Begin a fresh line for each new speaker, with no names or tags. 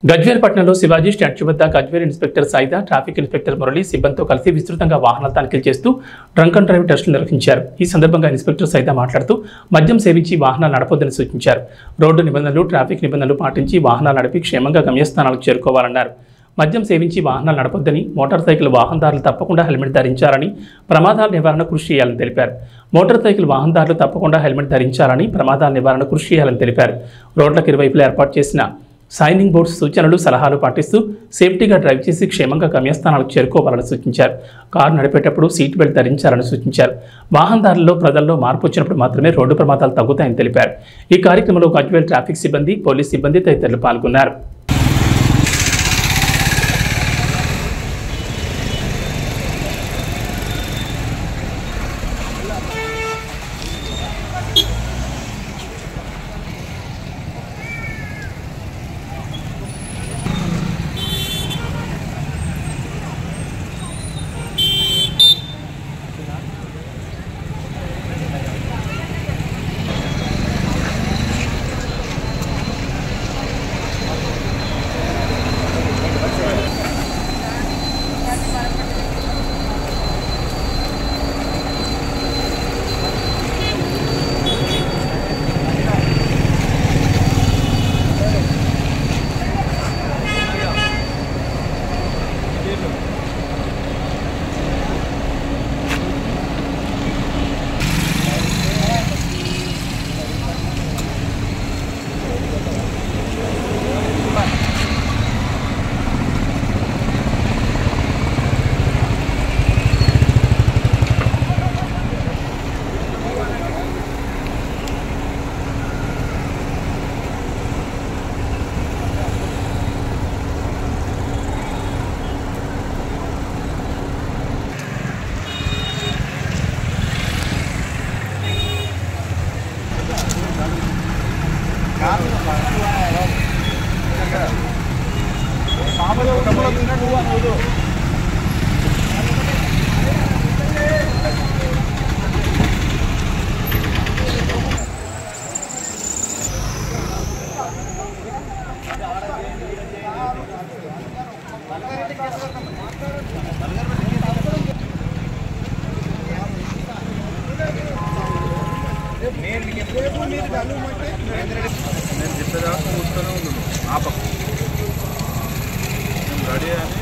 గజ్వేల్ పట్టణంలో శివాజీ స్టాచ్యూ వద్ద Gajwel inspector Saida, traffic inspector Murali సిబ్బందితో కలిసి విస్తృతంగా వాహనాల తనిఖీలు చేస్తూ డ్రంక్ అండ్ డ్రైవ్ టెస్టులు నిర్వహించారు. ఈ సందర్భంగా ఇన్స్పెక్టర్ సాయిదా మాట్లాడుతూ మద్యం సేవించి వాహనాలు నడపొద్దని సూచించారు. రోడ్డు నిబంధనలు, ట్రాఫిక్ నిబంధనలు పాటించి వాహనాలు నడిపి క్షేమంగా గమ్యస్థానాలకు చేరుకోవాలన్నారు. మద్యం సేవించి వాహనాలు నడపొద్దని, మోటార్ సైకిల్ వాహనదారులు తప్పకుండా హెల్మెట్ ధరించాలని, ప్రమాదాల నివారణ కృషి చేయాలని తెలిపారు. మోటార్ సైకిల్ వాహనదారులు తప్పకుండా హెల్మెట్ ధరించాలని, ప్రమాదాల నివారణ కృషి చేయాలని తెలిపారు. రోడ్లకు ఇరువైపులా ఏర్పాటు చేసిన సైనింగ్ బోర్డ్స్ సూచనలు, సలహాలు పాటిస్తూ సేఫ్టీగా డ్రైవ్ చేసి క్షేమంగా గమ్యస్థానాలకు చేరుకోవాలని సూచించారు. కారు నడిపేటప్పుడు సీట్ బెల్ట్ ధరించాలని సూచించారు. వాహనదారుల్లో ప్రజల్లో మార్పు వచ్చినప్పుడు మాత్రమే రోడ్డు ప్రమాదాలు తగ్గుతాయని తెలిపారు. ఈ కార్యక్రమంలో గజ్వేల్ ట్రాఫిక్ సిబ్బంది, పోలీస్ సిబ్బంది తదితరులు పాల్గొన్నారు.
నేను చెప్పేదాకా చూస్తూనే ఉన్నాను. ఆ పక్క రెడీ అని